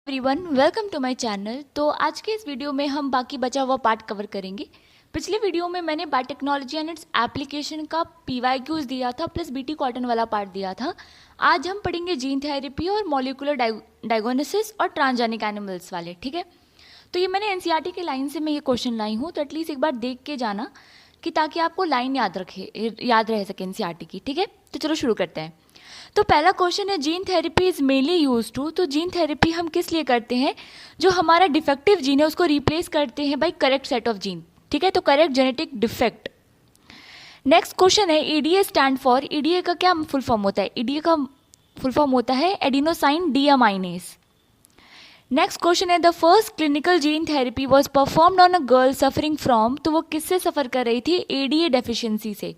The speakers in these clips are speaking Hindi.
Everyone, welcome to my channel. तो आज के इस वीडियो में हम बाकी बचा हुआ पार्ट कवर करेंगे। पिछले वीडियो में मैंने बायोटेक्नोलॉजी एंड इट्स एप्लीकेशन का पीवाईक्यूज दिया था प्लस बीटी कॉटन वाला पार्ट दिया था। आज हम पढ़ेंगे जीन थेरेपी और मॉलिक्यूलर डायग्नोसिस और ट्रांसजेनिक एनिमल्स वाले। ठीक है, तो ये मैंने एनसीईआरटी के लाइन से मैं ये क्वेश्चन लाई हूँ, तो एटलीस्ट एक बार देख के जाना कि ताकि आपको लाइन याद रह सके एनसीईआरटी की। ठीक है, तो चलो शुरू करते हैं। तो पहला क्वेश्चन है, gene therapy is mainly use to. तो जीन थेरेपी हम किस लिए करते हैं? जो हमारा डिफेक्टिव जीन है उसको रिप्लेस करते हैं by correct set of gene. ठीक है, तो correct genetic defect. Next question है, ईडीए स्टैंड फॉर। ईडीए का क्या फुल फॉर्म होता है? ईडीए का फुल फॉर्म होता है एडिनोसाइन डीअमाइनेज। नेक्स्ट क्वेश्चन है, the first clinical gene therapy was performed on a girl suffering from. तो वो किससे सफ़र कर रही थी? एडीए डेफिशिएंसी से।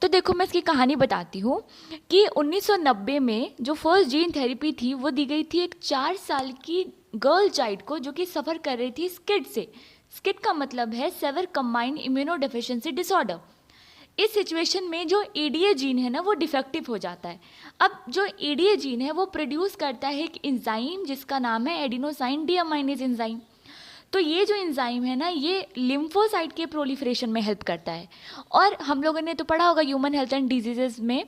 तो देखो मैं इसकी कहानी बताती हूँ कि 1990 में जो फर्स्ट जीन थेरेपी थी वो दी गई थी एक 4 साल की गर्ल चाइल्ड को, जो कि सफ़र कर रही थी स्किड से। स्किड का मतलब है severe combined immunodeficiency disorder. इस सिचुएशन में जो ईडीए जीन है ना वो डिफेक्टिव हो जाता है। अब जो ईडीए जीन है वो प्रोड्यूस करता है एक एंजाइम जिसका नाम है एडिनोसाइन डीअमाइनेज एंजाइम। तो ये जो एंजाइम है ना ये लिम्फोसाइट के प्रोलिफरेशन में हेल्प करता है। और हम लोगों ने तो पढ़ा होगा ह्यूमन हेल्थ एंड डिजीजेज में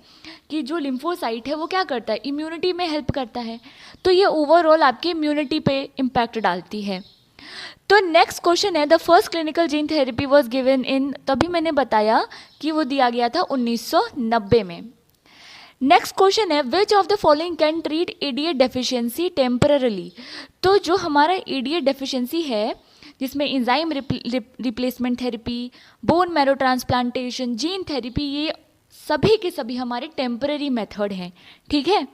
कि जो लिम्फोसाइट है वो क्या करता है? इम्यूनिटी में हेल्प करता है। तो ये ओवरऑल आपकी इम्यूनिटी पे इम्पैक्ट डालती है। तो नेक्स्ट क्वेश्चन है, the first clinical gene therapy was given in. तभी मैंने बताया कि वो दिया गया था 1990 में। नेक्स्ट क्वेश्चन है, which of the following can treat EDA deficiency temporarily. तो जो हमारा ईडीए डेफिशिएंसी है जिसमें enzyme replacement therapy, bone marrow transplantation, gene therapy, ये सभी के सभी हमारे टेम्पररी मेथड हैं। ठीक है,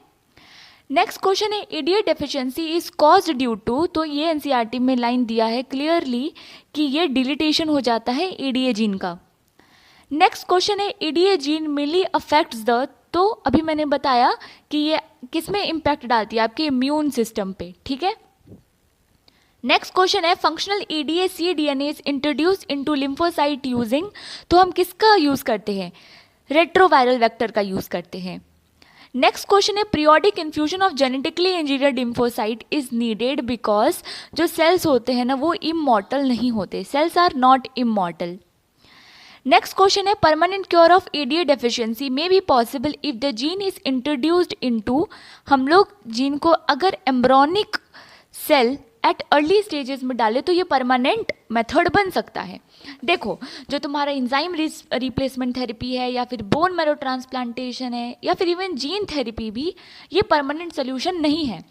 नेक्स्ट क्वेश्चन है, ADA deficiency is caused due to. तो ये एनसीईआरटी में लाइन दिया है क्लियरली कि ये डिलीटेशन हो जाता है ईडीए जीन का। नेक्स्ट क्वेश्चन है, EDA gene mainly affects the. तो अभी मैंने बताया कि ये किस में इम्पैक्ट डालती है? आपके इम्यून सिस्टम पे। ठीक है, नेक्स्ट क्वेश्चन है, functional ADA c DNA is introduce into lymphocyte using. तो हम किसका यूज करते हैं? रेट्रोवायरल वेक्टर का यूज करते हैं। नेक्स्ट क्वेश्चन है, periodic infusion of genetically engineered lymphocyte is needed because जो सेल्स होते हैं ना वो इमॉर्टल नहीं होते। Cells are not immortal. Next question है, permanent cure of ADA deficiency may be possible if the gene is introduced into. हम लोग जीन को अगर embryonic cell at early stages में डाले तो ये परमानेंट मेथड बन सकता है। देखो, जो तुम्हारा एंजाइम रिप्लेसमेंट थेरेपी है या फिर बोन मैरो ट्रांसप्लांटेशन है या फिर इवन जीन थेरेपी भी, ये परमानेंट सोल्यूशन नहीं है।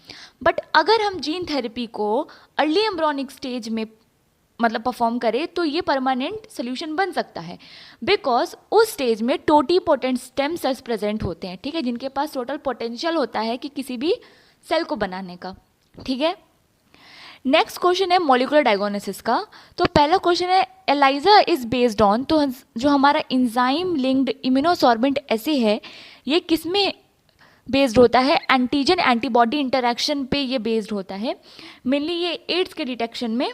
बट अगर हम जीन थेरेपी को अर्ली एम्ब्रॉनिक स्टेज में मतलब परफॉर्म करें तो ये परमानेंट सोल्यूशन बन सकता है, बिकॉज उस स्टेज में टोटीपोटेंट स्टेम सेल्स प्रेजेंट होते हैं। ठीक है, जिनके पास टोटल पोटेंशियल होता है कि किसी भी सेल को बनाने का। ठीक है, नेक्स्ट क्वेश्चन है मॉलिक्यूलर डायग्नोसिस का। तो पहला क्वेश्चन है, एलाइजा इज बेस्ड ऑन। तो जो हमारा एंजाइम लिंक्ड इम्यूनोसॉर्बेंट ऐसे है, ये किस में बेस्ड होता है? एंटीजन एंटीबॉडी इंटरैक्शन पे ये बेस्ड होता है। मेनली ये एड्स के डिटेक्शन में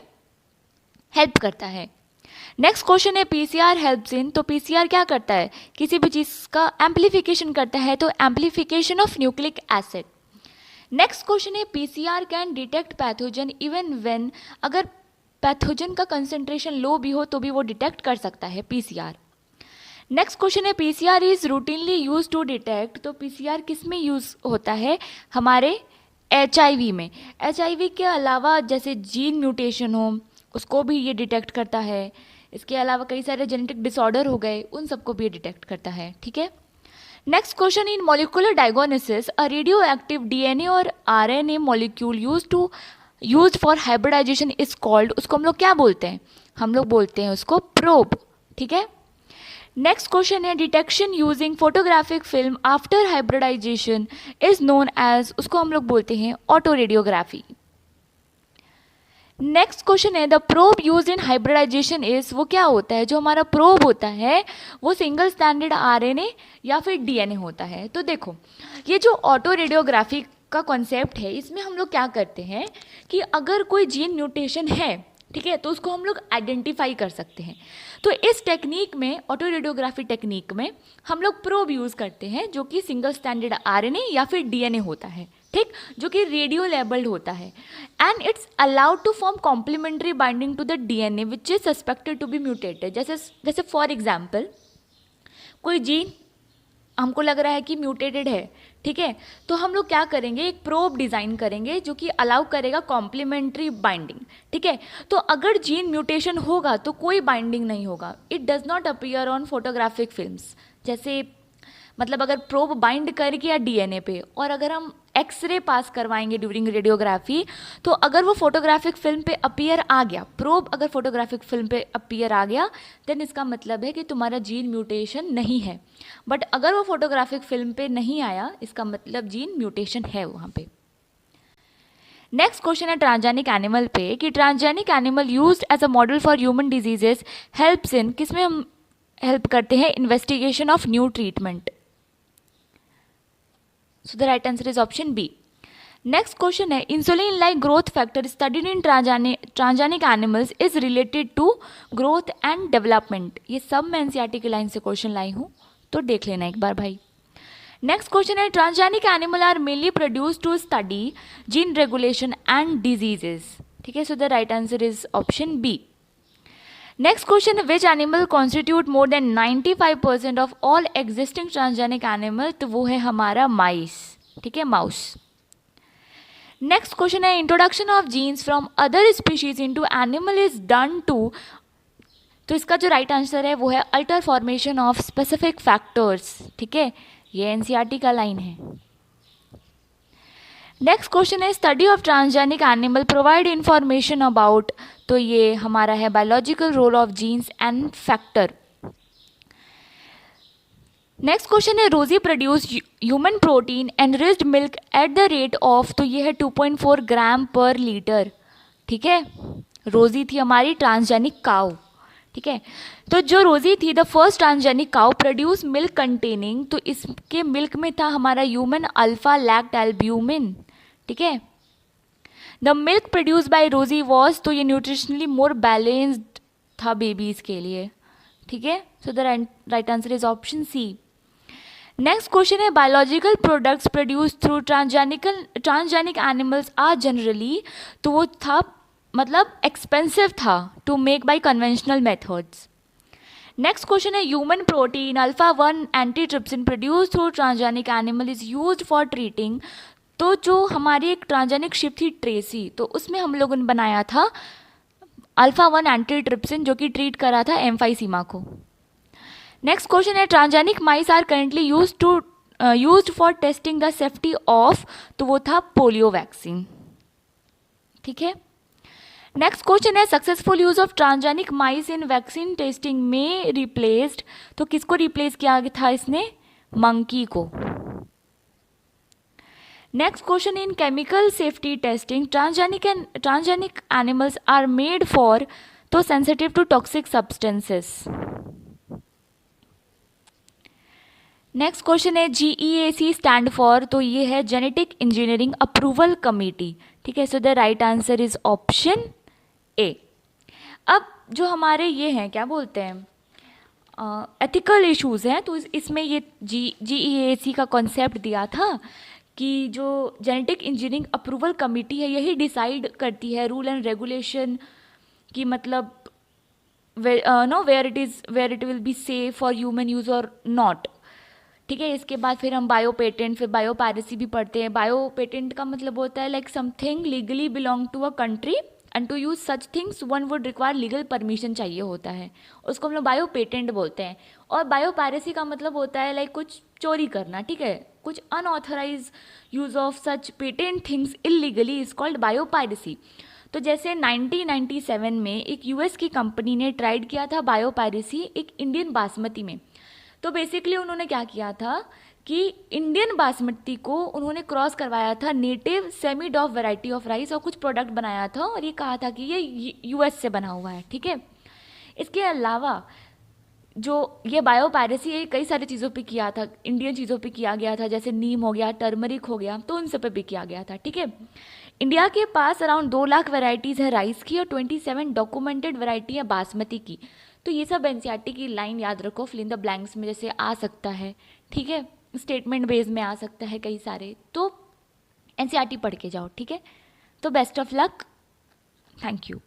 हेल्प करता है। नेक्स्ट क्वेश्चन है, पीसीआर हेल्प्स इन। तो पीसीआर क्या करता है? किसी भी चीज़ का एम्पलीफिकेशन करता है, तो amplification of nucleic acid. Next question है, PCR can detect pathogen even when. अगर पैथोजन का कंसेंट्रेशन लो भी हो तो भी वो डिटेक्ट कर सकता है पीसीआर। नेक्स्ट क्वेश्चन है, PCR is routinely use to detect. तो पीसीआर किस में यूज होता है? हमारे एचआईवी में। एचआईवी के अलावा जैसे जीन म्यूटेशन हो उसको भी ये डिटेक्ट करता है। इसके अलावा कई सारे जेनेटिक डिसऑर्डर हो गए, उन सबको भी ये डिटेक्ट करता है। ठीक है, next question, in molecular diagnosis a radioactive DNA और RNA molecule used for hybridization is called. उसको हम लोग क्या बोलते हैं? हम लोग बोलते हैं उसको प्रोब। ठीक है, नेक्स्ट क्वेश्चन है, detection using photographic film after hybridization is known as. उसको हम लोग बोलते हैं ऑटो रेडियोग्राफी। नेक्स्ट क्वेश्चन है, the probe use in hybridization is. वो क्या होता है? जो हमारा प्रोब होता है वो सिंगल स्टैंडर्ड आरएनए या फिर डीएनए होता है। तो देखो, ये जो ऑटो रेडियोग्राफी का कॉन्सेप्ट है इसमें हम लोग क्या करते हैं कि अगर कोई जीन म्यूटेशन है, ठीक है, तो उसको हम लोग आइडेंटिफाई कर सकते हैं। तो इस टेक्निक में, ऑटो रेडियोग्राफी टेक्निक में, हम लोग प्रोब यूज़ करते हैं जो कि सिंगल स्टैंडर्ड आरएनए या फिर डीएनए होता है। ठीक, जो कि रेडियो लेबल्ड होता है, and it's allowed to form complementary binding to the DNA which is suspected to be mutated. जैसे फॉर एग्जाम्पल कोई जीन हमको लग रहा है कि म्यूटेटेड है, ठीक है, तो हम लोग क्या करेंगे, एक प्रोब डिज़ाइन करेंगे जो कि अलाउ करेगा कॉम्प्लीमेंट्री बाइंडिंग, ठीक है। तो अगर जीन म्यूटेशन होगा तो कोई बाइंडिंग नहीं होगा, it does not appear on photographic films. जैसे मतलब अगर प्रोब बाइंड कर गया डीएनए पे और अगर हम एक्सरे पास करवाएंगे ड्यूरिंग रेडियोग्राफी, तो अगर वो फोटोग्राफिक फिल्म पे अपीयर आ गया, प्रोब अगर फोटोग्राफिक फिल्म पे अपीयर आ गया, देन इसका मतलब है कि तुम्हारा जीन म्यूटेशन नहीं है। बट अगर वो फोटोग्राफिक फिल्म पे नहीं आया, इसका मतलब जीन म्यूटेशन है वहाँ पे। नेक्स्ट क्वेश्चन है ट्रांसजेनिक एनिमल पे कि transgenic animal used as a model for human diseases helps in, किसमें हम हेल्प करते हैं, investigation of new treatment. So the right answer is option B. Next question है insulin like growth factor studied in transgenic animals is related to growth and development। ये सब मैं एनसीईआरटी की लाइन से क्वेश्चन लाई हूँ, तो देख लेना एक बार भाई। नेक्स्ट क्वेश्चन है transgenic animal are mainly produce to study gene regulation and diseases, ठीक है। So the right answer is option B. Next question है which animal constitute more than 95% of all existing transgenic animal, तो वो है हमारा माइस, ठीक है, माउस। नेक्स्ट क्वेश्चन है introduction of genes from other species into animal is done to, तो इसका जो राइट आंसर है वो है alter formation of specific factors, ठीक है, ये एनसीईआरटी का लाइन है। नेक्स्ट क्वेश्चन है study of transgenic animal provide information about, तो ये हमारा है biological role of genes and factor. Next question है Rosie produce human protein enriched milk at the rate of, तो ये है 2.4 ग्राम पर लीटर, ठीक है। रोजी थी हमारी ट्रांसजेनिक काउ, ठीक है। तो जो रोजी थी the first transgenic cow produce milk containing, तो इसके मिल्क में था हमारा ह्यूमन अल्फा लैक्ट एल्ब्यूमिन, ठीक है। The milk produce by Rosie was, तो ये न्यूट्रिशनली मोर बैलेंस्ड था बेबीज के लिए, ठीक है। So the right answer is option C. Next question है biological products produce through transgenic animals are generally, तो वो था मतलब एक्सपेंसिव था to make by conventional methods. Next question है human protein alpha 1 antitrypsin produce through transgenic animal is used for treating, तो जो हमारी एक ट्रांसजेनिक शिप थी ट्रेसी, तो उसमें हम लोगों ने बनाया था अल्फा 1 एंटीट्रिप्सिन जो कि ट्रीट करा था एम्फाइसीमा को। नेक्स्ट क्वेश्चन है transgenic mice are currently used for testing the safety of, तो वो था पोलियो वैक्सीन, ठीक है। नेक्स्ट क्वेश्चन है successful use of transgenic mice in vaccine testing में रिप्लेस्ड, तो किसको रिप्लेस किया था इसने, मंकी को। Next question in chemical safety testing transgenic animals are made for, तो sensitive to toxic substances. Next question है GEAC स्टैंड फॉर, तो ये है जेनेटिक इंजीनियरिंग अप्रूवल कमेटी, ठीक है। So the right answer is option A. अब जो हमारे ये हैं क्या बोलते हैं एथिकल इश्यूज हैं, तो इसमें ये GEAC का कॉन्सेप्ट दिया था कि जो जेनेटिक इंजीनियरिंग अप्रूवल कमेटी है यही डिसाइड करती है रूल एंड रेगुलेशन की, मतलब where it will be safe for human use और नॉट, ठीक है। इसके बाद फिर हम बायो पेटेंट, फिर बायो पायरेसी भी पढ़ते हैं। बायो पेटेंट का मतलब होता है like something legally belong to a country and to use such things one would require legal permission चाहिए होता है, उसको हम लोग बायो पेटेंट बोलते हैं। और बायो पायरेसी का मतलब होता है लाइक कुछ चोरी करना, ठीक है, कुछ unauthorise use of such patent things illegally is called biopiracy. तो जैसे 1997 में एक यूएस की कंपनी ने ट्राइड किया था बायो पायरेसी एक इंडियन बासमती में। तो बेसिकली उन्होंने क्या किया था कि इंडियन बासमती को उन्होंने क्रॉस करवाया था native semi डॉफ variety of rice और कुछ प्रोडक्ट बनाया था और ये कहा था कि ये यूएस से बना हुआ है, ठीक है। इसके अलावा जो ये बायो पायरेसी है कई सारी चीज़ों पे किया था, इंडियन चीज़ों पे किया गया था, जैसे नीम हो गया, टर्मरिक हो गया, तो उन सब पे भी किया गया था, ठीक है। इंडिया के पास अराउंड 2 लाख वैरायटीज़ है राइस की और 27 डॉक्यूमेंटेड वैरायटी है बासमती की। तो ये सब एनसीईआरटी की लाइन याद रखो, फिल इन द ब्लैंक्स में जैसे आ सकता है, ठीक है, स्टेटमेंट बेस में आ सकता है कई सारे। तो एनसीईआरटी पढ़ के जाओ, ठीक है। तो best of luck, thank you.